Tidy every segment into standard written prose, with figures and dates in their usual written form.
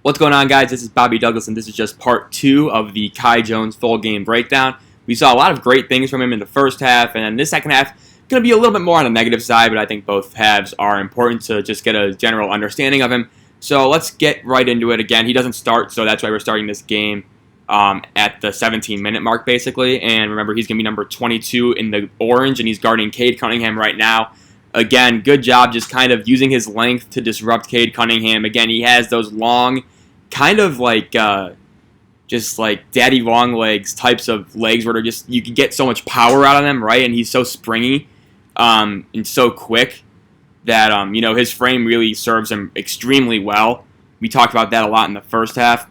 What's going on, guys? This is Bobby Douglas, and this is just part 2 of the Kai Jones full game breakdown. We saw a lot of great things from him in the first half, and in this second half, going to be a little bit more on the negative side, but I think both halves are important to just get a general understanding of him. So let's get right into it. Again, he doesn't start, so that's why we're starting this game at the 17-minute mark, basically. And remember, he's going to be number 22 in the orange, and he's guarding Cade Cunningham right now. Again, good job just kind of using his length to disrupt Cade Cunningham. Again, he has those long, kind of like just like daddy long legs types of legs where they're just, you can get so much power out of them, right? And he's so springy and so quick that his frame really serves him extremely well. We talked about that a lot in the first half.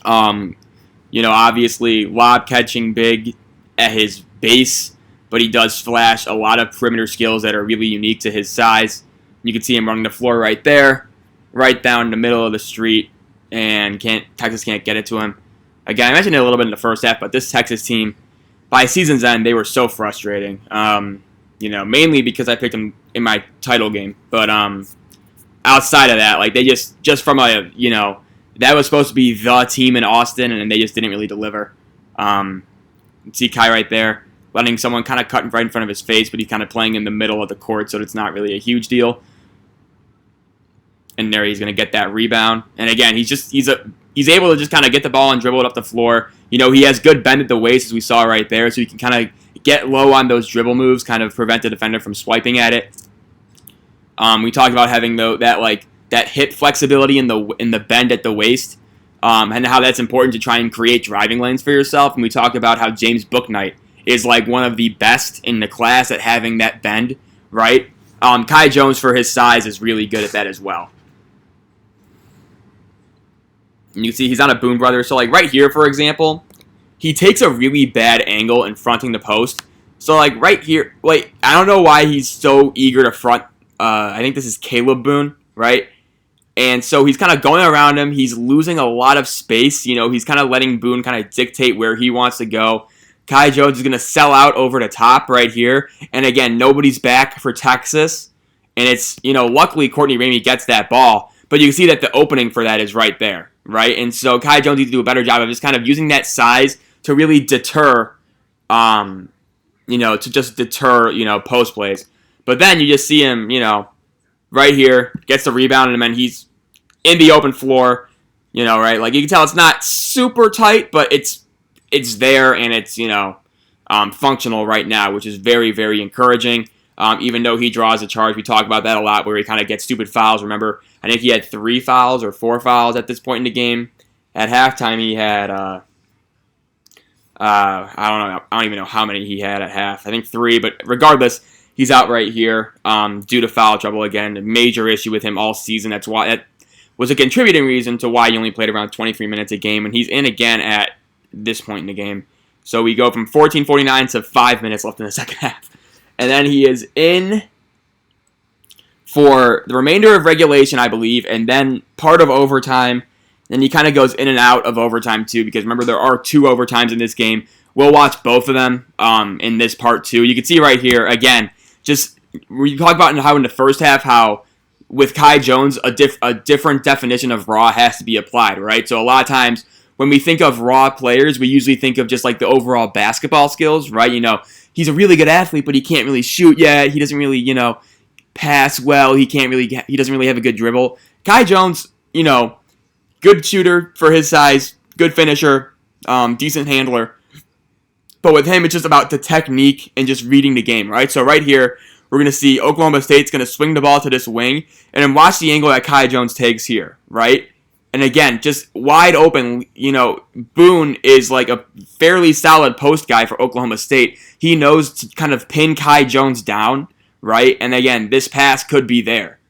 Obviously lob catching big at his base, but he does flash a lot of perimeter skills that are really unique to his size. You can see him running the floor right there, right down the middle of the street, and Texas can't get it to him. Again, I mentioned it a little bit in the first half, but this Texas team, by season's end, they were so frustrating. Mainly because I picked them in my title game, but outside of that, like they just from a that was supposed to be the team in Austin, and they just didn't really deliver. See Kai right there, letting someone kind of cut right in front of his face, but he's kind of playing in the middle of the court, so it's not really a huge deal. And there he's going to get that rebound. And again, he's able to just kind of get the ball and dribble it up the floor. He has good bend at the waist, as we saw right there, so he can kind of get low on those dribble moves, kind of prevent the defender from swiping at it. We talked about having that hip flexibility in the bend at the waist, and how that's important to try and create driving lanes for yourself. And we talked about how James Bouknight is like one of the best in the class at having that bend, right? Kai Jones, for his size, is really good at that as well. And you can see he's on a Boone brother. So like right here, for example, he takes a really bad angle in fronting the post. So like right here, like I don't know why he's so eager to front. I think this is Caleb Boone, right? And so he's kind of going around him. He's losing a lot of space. He's kind of letting Boone kind of dictate where he wants to go. Kai Jones is going to sell out over the top right here. And again, nobody's back for Texas. And it's, luckily Courtney Ramey gets that ball. But you can see that the opening for that is right there, right? And so Kai Jones needs to do a better job of just kind of using that size to really deter, post plays. But then you just see him, right here, gets the rebound, and then he's in the open floor, right? Like you can tell it's not super tight, but it's there, and it's, functional right now, which is very, very encouraging. Even though he draws a charge, we talk about that a lot, where he kind of gets stupid fouls. Remember, I think he had 3 fouls or 4 fouls at this point in the game. At halftime, he had, I don't even know how many he had at half. I think 3, but regardless, he's out right here due to foul trouble again. A major issue with him all season. That was a contributing reason to why he only played around 23 minutes a game, and he's in again at this point in the game. So we go from 14:49 to 5 minutes left in the second half. And then he is in for the remainder of regulation, I believe, and then part of overtime. Then he kind of goes in and out of overtime, too, because remember, there are 2 overtimes in this game. We'll watch both of them in this part 2. You can see right here, again, just we talked about how in the first half, how with Kai Jones, a different definition of raw has to be applied, right? So a lot of times when we think of raw players, we usually think of just like the overall basketball skills, right? He's a really good athlete, but he can't really shoot yet. He doesn't really, pass well. He doesn't really have a good dribble. Kai Jones, good shooter for his size, good finisher, decent handler. But with him, it's just about the technique and just reading the game, right? So right here, we're going to see Oklahoma State's going to swing the ball to this wing, and then watch the angle that Kai Jones takes here, right? And again, just wide open, Boone is like a fairly solid post guy for Oklahoma State. He knows to kind of pin Kai Jones down, right? And again, this pass could be there,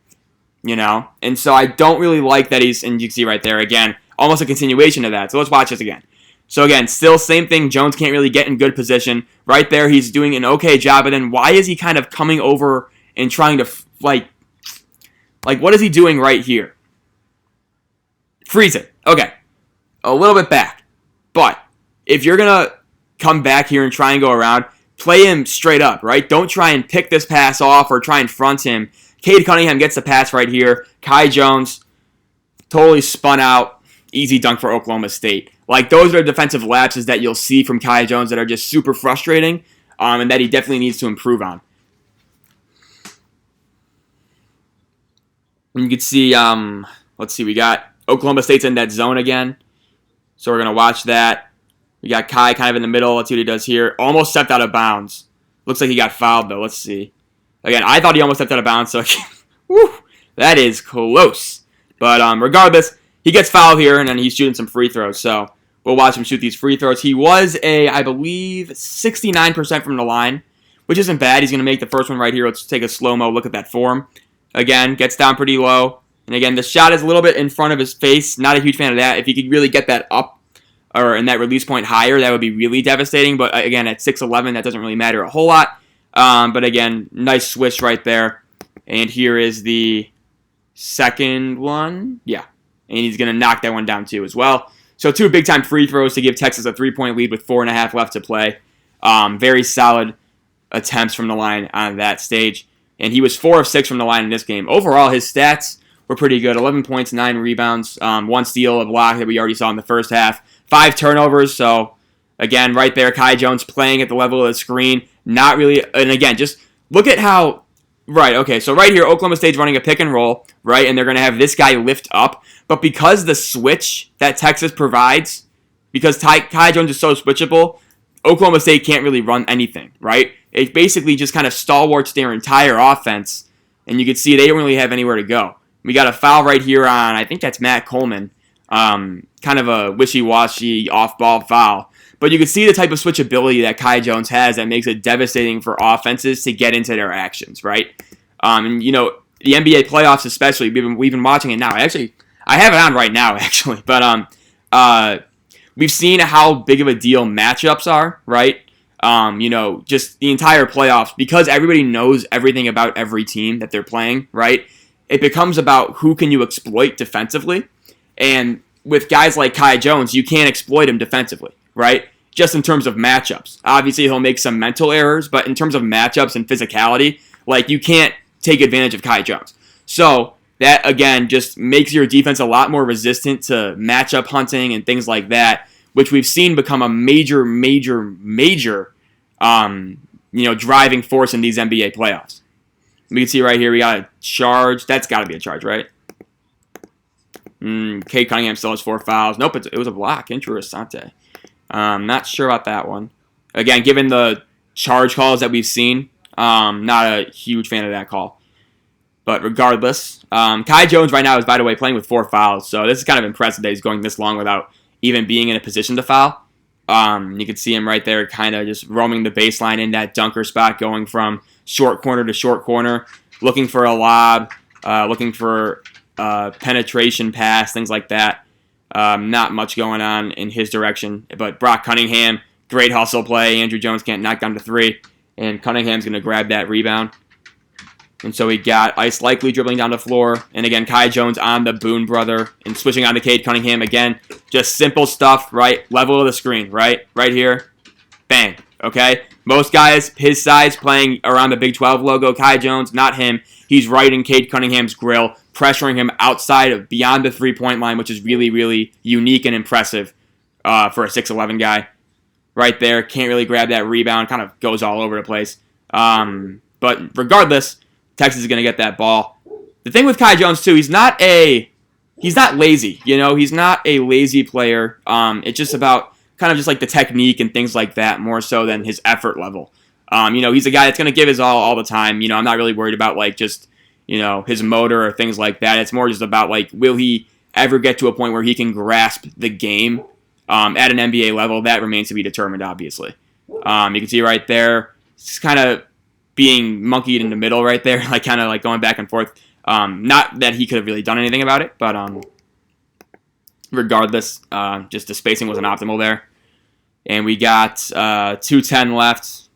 And so I don't really like that and you can see right there, again, almost a continuation of that. So let's watch this again. So again, still same thing. Jones can't really get in good position. Right there, he's doing an okay job. But then why is he kind of coming over and trying to, like what is he doing right here? Freeze it. Okay. A little bit back. But if you're going to come back here and try and go around, play him straight up, right? Don't try and pick this pass off or try and front him. Cade Cunningham gets the pass right here. Kai Jones totally spun out, easy dunk for Oklahoma State. Like, those are defensive lapses that you'll see from Kai Jones that are just super frustrating, and that he definitely needs to improve on. And you can see, let's see, we got Oklahoma State's in that zone again, so we're going to watch that. We got Kai kind of in the middle. Let's see what he does here. Almost stepped out of bounds. Looks like he got fouled, though. Let's see. Again, I thought he almost stepped out of bounds, so whew, that is close. But regardless, he gets fouled here, and then he's shooting some free throws. So we'll watch him shoot these free throws. He was I believe, 69% from the line, which isn't bad. He's going to make the first one right here. Let's take a slow-mo look at that form. Again, gets down pretty low. And again, the shot is a little bit in front of his face. Not a huge fan of that. If he could really get that up or in that release point higher, that would be really devastating. But again, at 6'11", that doesn't really matter a whole lot. But again, nice swish right there. And here is the second one. Yeah. And he's going to knock that one down too as well. So 2 big-time free throws to give Texas a 3-point lead with 4.5 left to play. Very solid attempts from the line on that stage. And he was 4 of 6 from the line in this game. Overall, his stats were pretty good. 11 points, 9 rebounds, 1 steal, a block that we already saw in the first half. 5 turnovers. So, again, right there, Kai Jones playing at the level of the screen. Not really, and again, just look at how, right, okay, so right here, Oklahoma State's running a pick and roll, right, and they're going to have this guy lift up. But because the switch that Texas provides, because Kai Jones is so switchable, Oklahoma State can't really run anything, right? It basically just kind of stalwarts their entire offense, and you can see they don't really have anywhere to go. We got a foul right here on, I think that's Matt Coleman, kind of a wishy-washy off-ball foul. But you can see the type of switchability that Kai Jones has that makes it devastating for offenses to get into their actions, right? And, you know, the NBA playoffs especially, we've been watching it now. I have it on right now, actually. But we've seen how big of a deal matchups are, right? You know, just the entire playoffs, because everybody knows everything about every team that they're playing, right? It becomes about who can you exploit defensively. And with guys like Kai Jones, you can't exploit him defensively, right? Just in terms of matchups. Obviously, he'll make some mental errors, but in terms of matchups and physicality, like, you can't take advantage of Kai Jones. So that, again, just makes your defense a lot more resistant to matchup hunting and things like that, which we've seen become a major, driving force in these NBA playoffs. We can see right here, we got a charge. That's got to be a charge, right? Cade Cunningham still has 4 fouls. Nope, it was a block. Interessante. Not sure about that one. Again, given the charge calls that we've seen, not a huge fan of that call. But regardless, Kai Jones right now is, by the way, playing with 4 fouls. So this is kind of impressive that he's going this long without even being in a position to foul. You can see him right there kind of just roaming the baseline in that dunker spot, going from short corner to short corner, looking for a lob, looking for penetration pass, things like that. Not much going on in his direction. But Brock Cunningham, great hustle play. Andrew Jones can't knock down to 3. And Cunningham's going to grab that rebound. And so we got Ice Likely dribbling down the floor. And again, Kai Jones on the Boone brother and switching on to Cade Cunningham. Again, just simple stuff, right? Level of the screen, right? Right here. Bang. Okay? Most guys his size playing around the Big 12 logo. Kai Jones, not him. He's right in Cade Cunningham's grill, pressuring him outside of beyond the 3-point line, which is really, really unique and impressive for a 6'11 guy. Right there. Can't really grab that rebound. Kind of goes all over the place. But regardless, Texas is going to get that ball. The thing with Kai Jones, too, he's not lazy. You know, he's not a lazy player. It's just about kind of just like the technique and things like that more so than his effort level. You know, he's a guy that's going to give his all the time. You know, I'm not really worried about, like, just, you know, his motor or things like that. It's more just about, like, will he ever get to a point where he can grasp the game at an NBA level? That remains to be determined, obviously. You can see right there, it's kind of being monkeyed in the middle right there, like kind of like going back and forth. Not that he could have really done anything about it, but regardless, just the spacing wasn't optimal there. And we got 2:10 left.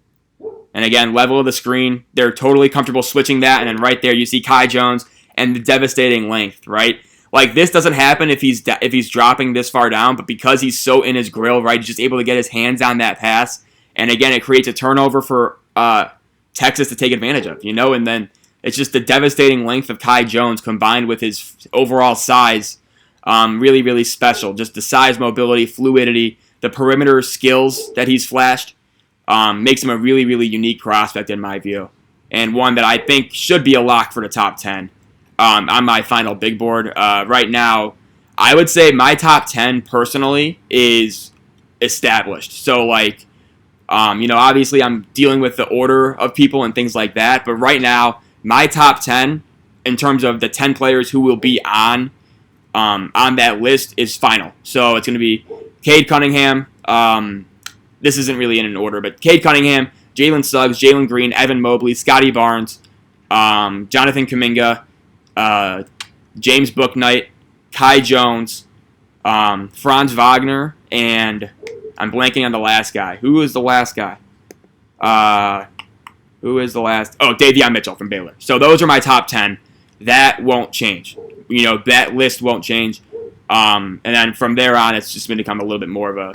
And again, level of the screen, they're totally comfortable switching that. And then right there, you see Kai Jones and the devastating length, right? Like, this doesn't happen if he's dropping this far down, but because he's so in his grill, right, he's just able to get his hands on that pass. And again, it creates a turnover for Texas to take advantage of, you know? And then it's just the devastating length of Kai Jones combined with his overall size Really, really special. Just the size, mobility, fluidity, the perimeter skills that he's flashed makes him a really, really unique prospect in my view. And one that I think should be a lock for the top 10 on my final big board. Right now, I would say my top 10 personally is established. So, like, obviously I'm dealing with the order of people and things like that. But right now, my top 10 in terms of the 10 players who will be on that list is final. So it's going to be Cade Cunningham. This isn't really in an order, but Cade Cunningham, Jalen Suggs, Jalen Green, Evan Mobley, Scotty Barnes, Jonathan Kuminga, James Bouknight, Kai Jones, Franz Wagner, and I'm blanking on the last guy. Who is the last guy? Who is the last? Oh, Davion Mitchell from Baylor. So those are my top 10. That won't change. That list won't change. And then from there on, it's just going to become a little bit more of a,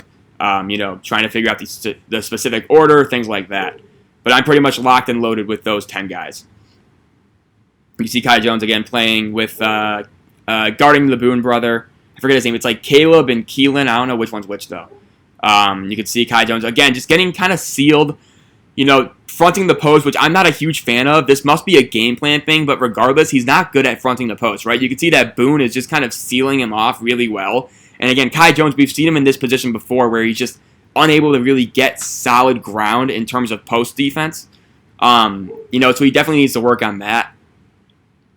trying to figure out the specific order, things like that. But I'm pretty much locked and loaded with those 10 guys. You see Kai Jones again playing with guarding the Boone brother. I forget his name. It's like Caleb and Keelan. I don't know which one's which, though. You can see Kai Jones, again, just getting kind of sealed, fronting the post, which I'm not a huge fan of. This must be a game plan thing, but regardless, he's not good at fronting the post, right? You can see that Boone is just kind of sealing him off really well. And again, Kai Jones, we've seen him in this position before where he's just unable to really get solid ground in terms of post defense. So he definitely needs to work on that.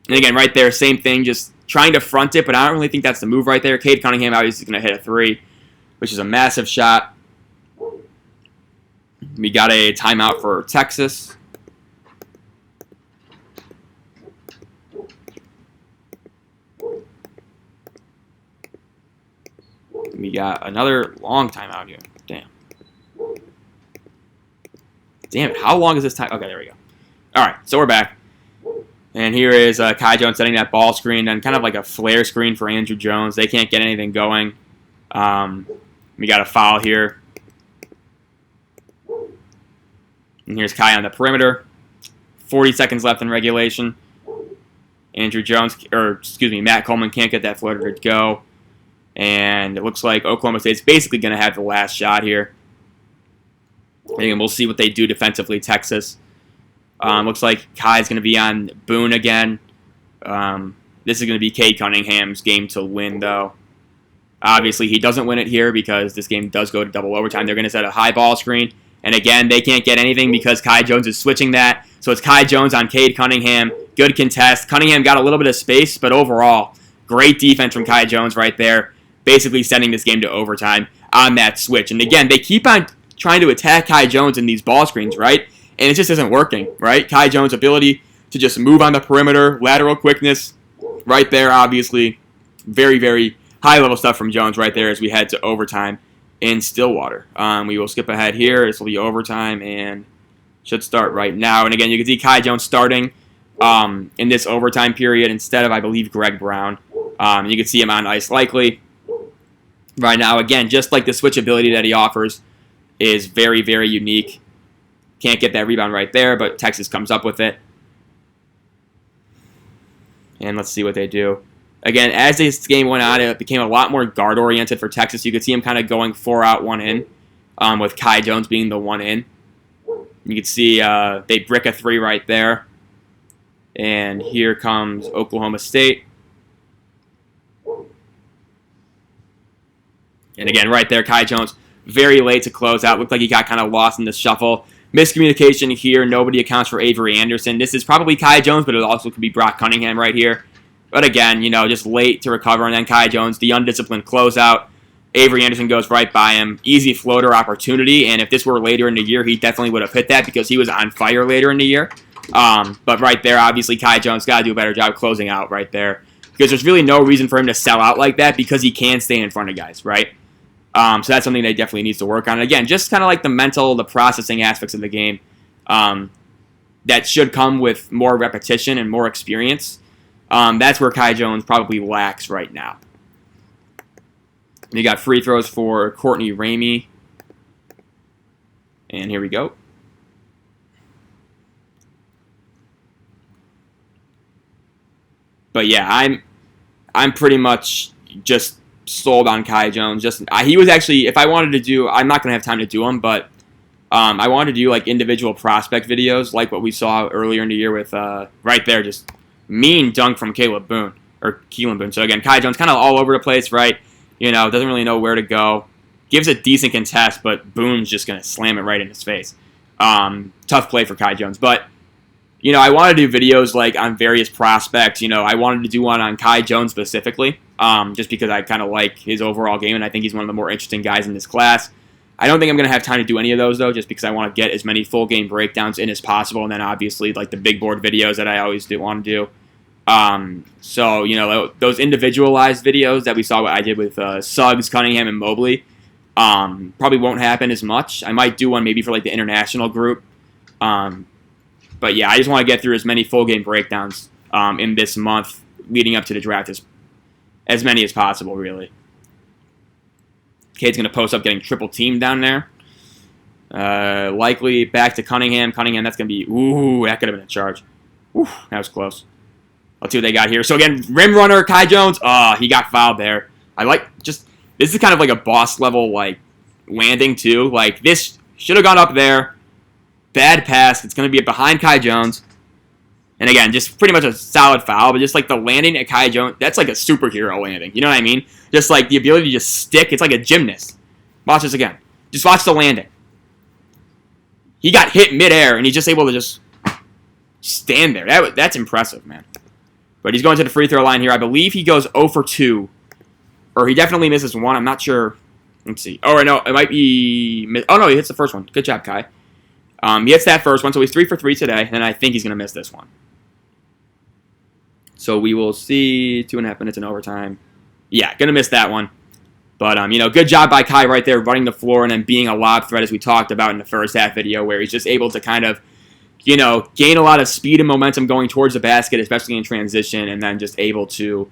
And again, right there, same thing, just trying to front it, but I don't really think that's the move right there. Cade Cunningham obviously is going to hit a three, which is a massive shot. We got a timeout for Texas. We got another long timeout here. Damn it, how long is this time? Okay, there we go. All right, so we're back. And here is Kai Jones setting that ball screen and kind of like a flare screen for Andrew Jones. They can't get anything going. We got a foul here. And here's Kai on the perimeter. 40 seconds left in regulation. Matt Coleman can't get that floater to go. And it looks like Oklahoma State's basically going to have the last shot here. And we'll see what they do defensively, Texas. Looks like Kai's going to be on Boone again. This is going to be Cade Cunningham's game to win, though. Obviously, he doesn't win it here because this game does go to double overtime. They're going to set a high ball screen. And again, they can't get anything because Kai Jones is switching that. So it's Kai Jones on Cade Cunningham. Good contest. Cunningham got a little bit of space, but overall, great defense from Kai Jones right there. Basically sending this game to overtime on that switch. And again, they keep on trying to attack Kai Jones in these ball screens, right? And it just isn't working, right? Kai Jones' ability to just move on the perimeter, lateral quickness, right there, obviously. Very, very high-level stuff from Jones right there as we head to overtime in Stillwater. We will skip ahead here. This will be overtime and should start right now. And again, you can see Kai Jones starting in this overtime period instead of, I believe, Greg Brown. You can see him on ice likely. Right now, again, just like the switchability that he offers is very, very unique. Can't get that rebound right there, but Texas comes up with it. And let's see what they do. Again, as this game went on, it became a lot more guard-oriented for Texas. You could see him kind of going 4 out, 1 in, with Kai Jones being the 1 in. You can see they brick a 3 right there. And here comes Oklahoma State. And again, right there, Kai Jones, very late to close out. Looked like he got kind of lost in the shuffle. Miscommunication here. Nobody accounts for Avery Anderson. This is probably Kai Jones, but it also could be Brock Cunningham right here. But again, just late to recover. And then Kai Jones, the undisciplined closeout. Avery Anderson goes right by him. Easy floater opportunity. And if this were later in the year, he definitely would have hit that because he was on fire later in the year. But right there, obviously, Kai Jones got to do a better job closing out right there. Because there's really no reason for him to sell out like that because he can stay in front of guys, right? So that's something that definitely needs to work on. And again, just kind of like the mental, the processing aspects of the game that should come with more repetition and more experience. That's where Kai Jones probably lacks right now. And you got free throws for Courtney Ramey. And here we go. But yeah, I'm pretty much, just sold on Kai Jones. He was actually, if I wanted to do, I'm not gonna have time to do them, but I wanted to do like individual prospect videos, like what we saw earlier in the year with right there, just mean dunk from Keelan Boone. So again, Kai Jones kind of all over the place, right? Doesn't really know where to go. Gives a decent contest, but Boone's just gonna slam it right in his face. Tough play for Kai Jones, but I want to do videos like on various prospects. I wanted to do one on Kai Jones specifically, just because I kind of like his overall game, and I think he's one of the more interesting guys in this class. I don't think I'm going to have time to do any of those, though, just because I want to get as many full game breakdowns in as possible, and then obviously like the big board videos that I always want to do. So, those individualized videos that we saw what I did with Suggs, Cunningham, and Mobley probably won't happen as much. I might do one maybe for like the international group. But yeah, I just want to get through as many full game breakdowns in this month leading up to the draft as many as possible, really. Cade's going to post up getting triple teamed down there. Likely back to Cunningham. Cunningham, that's going to be, that could have been a charge. That was close. Let's see what they got here. So again, rim runner, Kai Jones. He got fouled there. This is kind of like a boss level like landing too. Like this should have gone up there. Bad pass. It's going to be behind Kai Jones. And again, just pretty much a solid foul, but just like the landing at Kai Jones, that's like a superhero landing. You know what I mean? Just like the ability to just stick. It's like a gymnast. Watch this again. Just watch the landing. He got hit midair, and he's just able to just stand there. That's impressive, man. But he's going to the free throw line here. I believe he goes 0 for 2. Or he definitely misses one. I'm not sure. Let's see. Oh, no, it might be... Oh, no, he hits the first one. Good job, Kai. He hits that first one, so he's 3 for 3 today, and I think he's going to miss this one. So we will see 2.5 minutes in overtime. Yeah, going to miss that one. But, good job by Kai right there, running the floor and then being a lob threat, as we talked about in the first half video, where he's just able to kind of, gain a lot of speed and momentum going towards the basket, especially in transition, and then just able to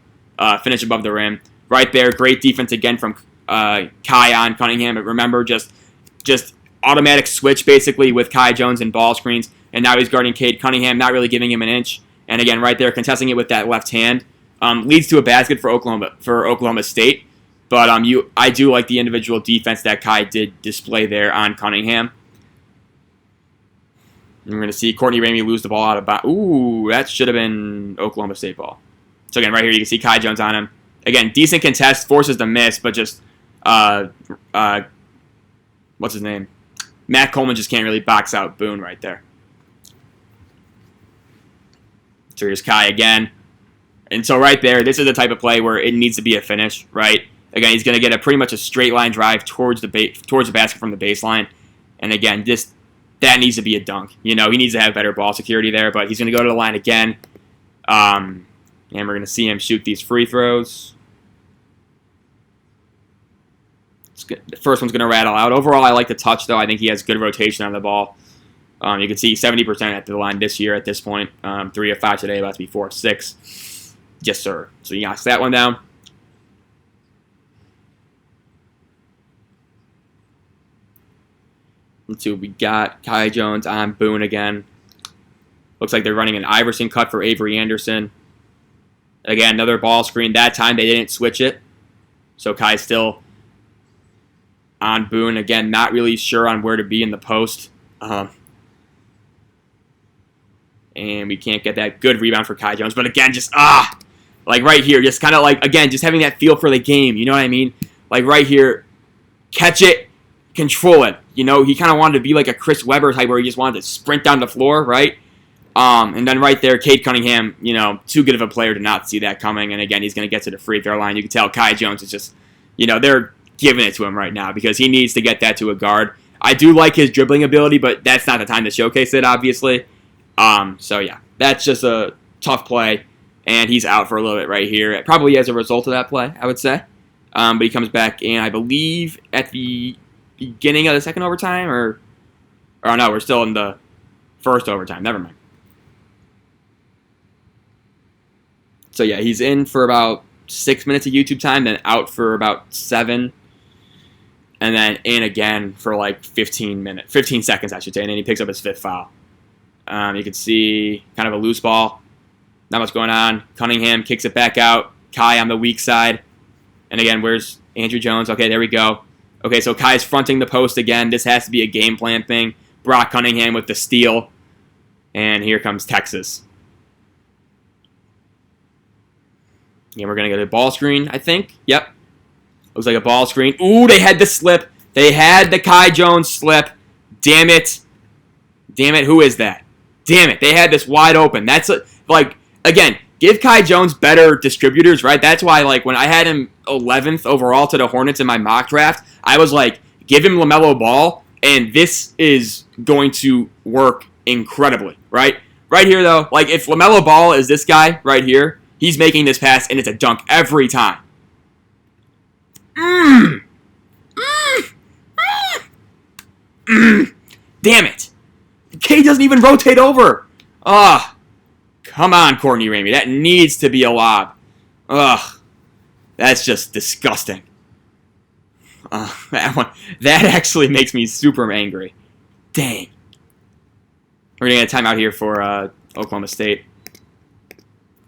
finish above the rim. Right there, great defense again from Kai on Cunningham. But remember, just automatic switch, basically, with Kai Jones and ball screens. And now he's guarding Cade Cunningham, not really giving him an inch. And again, right there, contesting it with that left hand. Leads to a basket for Oklahoma State. But I do like the individual defense that Kai did display there on Cunningham. And we're going to see Courtney Ramey lose the ball out of bounds. Ooh, that should have been Oklahoma State ball. So again, right here, you can see Kai Jones on him. Again, decent contest, forces the miss, but just, what's his name? Matt Coleman just can't really box out Boone right there. So here's Kai again. And so right there, this is the type of play where it needs to be a finish, right? Again, he's going to get pretty much a straight line drive towards the basket from the baseline. And again, that needs to be a dunk. He needs to have better ball security there, but he's going to go to the line again. And we're going to see him shoot these free throws. The first one's going to rattle out. Overall, I like the touch, though. I think he has good rotation on the ball. You can see 70% at the line this year at this point. 3 of 5 today, about to be 4 of 6. Yes, sir. So he knocks that one down. Let's see what we got. Kai Jones on Boone again. Looks like they're running an Iverson cut for Avery Anderson. Again, another ball screen. That time they didn't switch it. So Kai's still on Boone. Again, not really sure on where to be in the post. And we can't get that good rebound for Kai Jones. But again, just, like right here, just kind of like, again, just having that feel for the game. You know what I mean? Like right here, catch it, control it. He kind of wanted to be like a Chris Webber type where he just wanted to sprint down the floor, right? And then right there, Cade Cunningham, too good of a player to not see that coming. And again, he's going to get to the free throw line. You can tell Kai Jones is just, they're giving it to him right now because he needs to get that to a guard. I do like his dribbling ability, but that's not the time to showcase it, obviously. So yeah, that's just a tough play, and he's out for a little bit right here. Probably as a result of that play, I would say. But he comes back in, I believe, at the beginning of the second overtime, or no, we're still in the first overtime. Never mind. So yeah, he's in for about 6 minutes of YouTube time, then out for about 7, and then in again for like 15 seconds, I should say, and then he picks up his 5th foul. You can see kind of a loose ball. Not much going on. Cunningham kicks it back out. Kai on the weak side. And again, where's Andrew Jones? Okay, there we go. Okay, so Kai's fronting the post again. This has to be a game plan thing. Brock Cunningham with the steal. And here comes Texas. Yeah, we're going to get a ball screen, I think. Yep. Looks like a ball screen. Ooh, they had the slip. They had the Kai Jones slip. Damn it. Damn it, who is that? Damn it, they had this wide open. That's, like, again, give Kai Jones better distributors, right? That's why, like, when I had him 11th overall to the Hornets in my mock draft, I was like, give him LaMelo Ball, and this is going to work incredibly, right? Right here, though, like, if LaMelo Ball is this guy right here, he's making this pass, and it's a dunk every time. Damn it. K doesn't even rotate over. Ugh. Come on, Courtney Ramey. That needs to be a lob. Ugh. That's just disgusting. That actually makes me super angry. Dang. We're going to get a timeout here for Oklahoma State.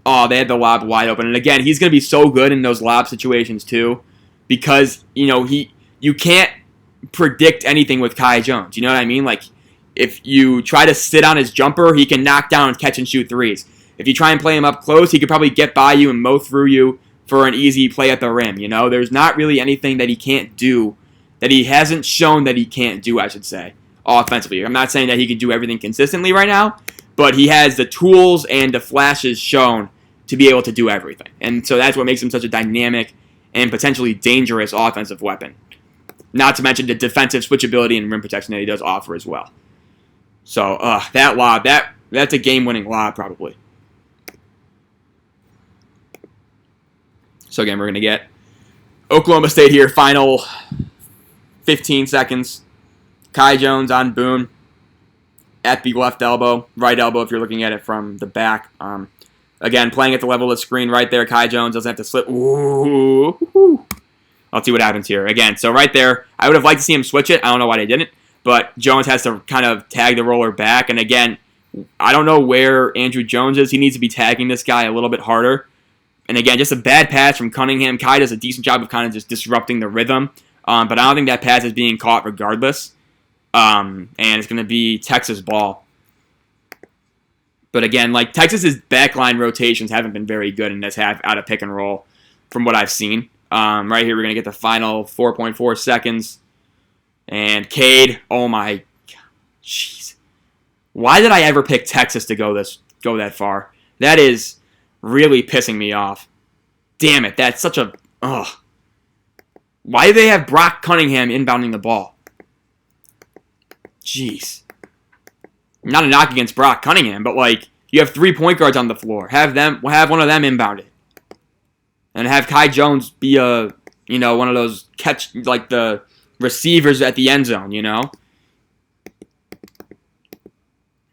Oh, they had the lob wide open. And again, he's going to be so good in those lob situations too. Because, you know, you can't predict anything with Kai Jones. You know what I mean? Like, if you try to sit on his jumper, he can knock down, catch, and shoot threes. If you try and play him up close, he could probably get by you and mow through you for an easy play at the rim. You know, there's not really anything that he can't do, that he hasn't shown that he can't do, I should say, offensively. I'm not saying that he can do everything consistently right now, but he has the tools and the flashes shown to be able to do everything. And so that's what makes him such a dynamic and potentially dangerous offensive weapon. Not to mention the defensive switchability and rim protection that he does offer as well. So, that lob, that's a game-winning lob, probably. So, again, we're going to get Oklahoma State here, final 15 seconds. Kai Jones on Boone at the left elbow, right elbow if you're looking at it from the back. Again, playing at the level of the screen right there. Kai Jones doesn't have to slip. Ooh. Let's see what happens here. Again, so right there, I would have liked to see him switch it. I don't know why they didn't. But Jones has to kind of tag the roller back. And again, I don't know where Andrew Jones is. He needs to be tagging this guy a little bit harder. And again, just a bad pass from Cunningham. Kai does a decent job of kind of just disrupting the rhythm. But I don't think that pass is being caught regardless. And it's going to be Texas ball. But again, like Texas's backline rotations haven't been very good in this half out of pick and roll from what I've seen. Right here, we're going to get the final 4.4 seconds. And Cade, oh my God, jeez. Why did I ever pick Texas to go that far? That is really pissing me off. Damn it, that's such a, ugh. Why do they have Brock Cunningham inbounding the ball? Jeez. Not a knock against Brock Cunningham, but like, you have 3 point guards on the floor. Have one of them inbounded. And have Kai Jones be one of those catch, like the receivers at the end zone, you know?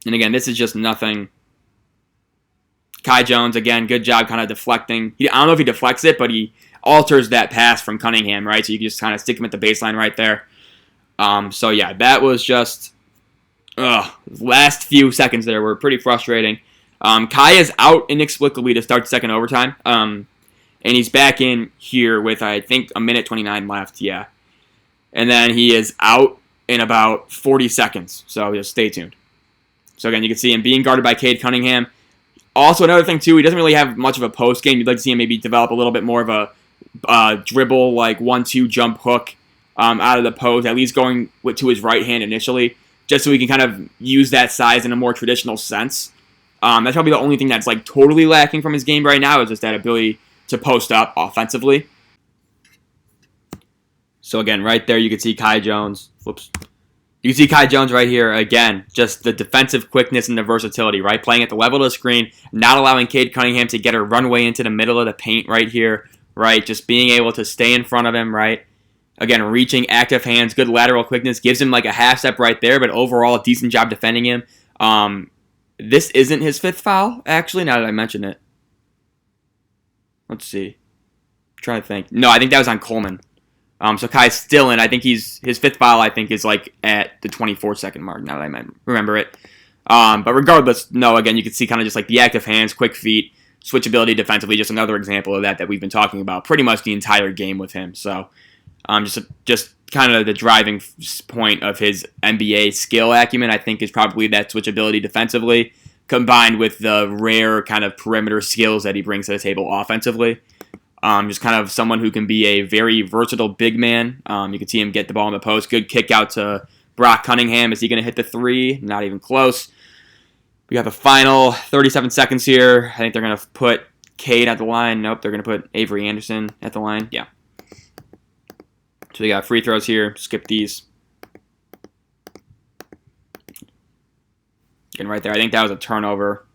And again, this is just nothing. Kai Jones, again, good job kind of deflecting. I don't know if he deflects it, but he alters that pass from Cunningham, right? So you can just kind of stick him at the baseline right there. So yeah, that was just, last few seconds there were pretty frustrating. Kai is out inexplicably to start second overtime. And he's back in here with, I think, a minute 29 left, yeah. And then he is out in about 40 seconds, so just stay tuned. So again, you can see him being guarded by Cade Cunningham. Also, another thing, too, he doesn't really have much of a post game. You'd like to see him maybe develop a little bit more of a dribble, like 1-2 jump hook out of the post, at least going to his right hand initially, just so he can kind of use that size in a more traditional sense. That's probably the only thing that's like totally lacking from his game right now is just that ability to post up offensively. So again, right there you can see Kai Jones. Whoops. You can see Kai Jones right here. Again, just the defensive quickness and the versatility, right? Playing at the level of the screen, not allowing Cade Cunningham to get a runway into the middle of the paint right here, right? Just being able to stay in front of him, right? Again, reaching, active hands, good lateral quickness, gives him like a half step right there, but overall a decent job defending him. This isn't his fifth foul, actually, now that I mention it. Let's see. I'm trying to think. No, I think that was on Coleman. So Kai's still in. I think his fifth foul, I think, is like at the 24-second mark, now that I remember it. But regardless, no, again, you can see kind of just like the active hands, quick feet, switchability defensively, just another example of that we've been talking about pretty much the entire game with him. So just kind of the driving point of his NBA skill acumen, I think, is probably that switchability defensively, combined with the rare kind of perimeter skills that he brings to the table offensively. Just kind of someone who can be a very versatile big man. You can see him get the ball in the post. Good kick out to Brock Cunningham. Is he going to hit the three? Not even close. We got the final 37 seconds here. I think they're going to put Cade at the line. Nope, they're going to put Avery Anderson at the line. Yeah. So we got free throws here. Skip these. Getting right there. I think that was a turnover.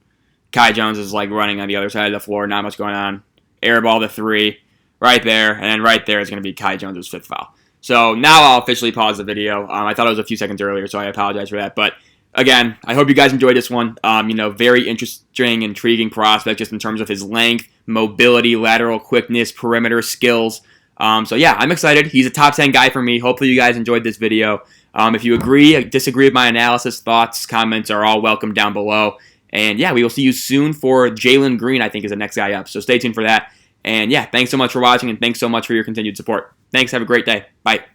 Kai Jones is like running on the other side of the floor. Not much going on. Airball the three. Right there. And then right there is going to be Kai Jones' fifth foul. So now I'll officially pause the video. I thought it was a few seconds earlier, so I apologize for that. But again, I hope you guys enjoyed this one. Very interesting, intriguing prospect just in terms of his length, mobility, lateral quickness, perimeter skills. So yeah, I'm excited. He's a top 10 guy for me. Hopefully you guys enjoyed this video. If you agree, disagree with my analysis, thoughts, comments are all welcome down below. And yeah, we will see you soon for Jalen Green, I think, is the next guy up. So stay tuned for that. And yeah, thanks so much for watching, and thanks so much for your continued support. Thanks. Have a great day. Bye.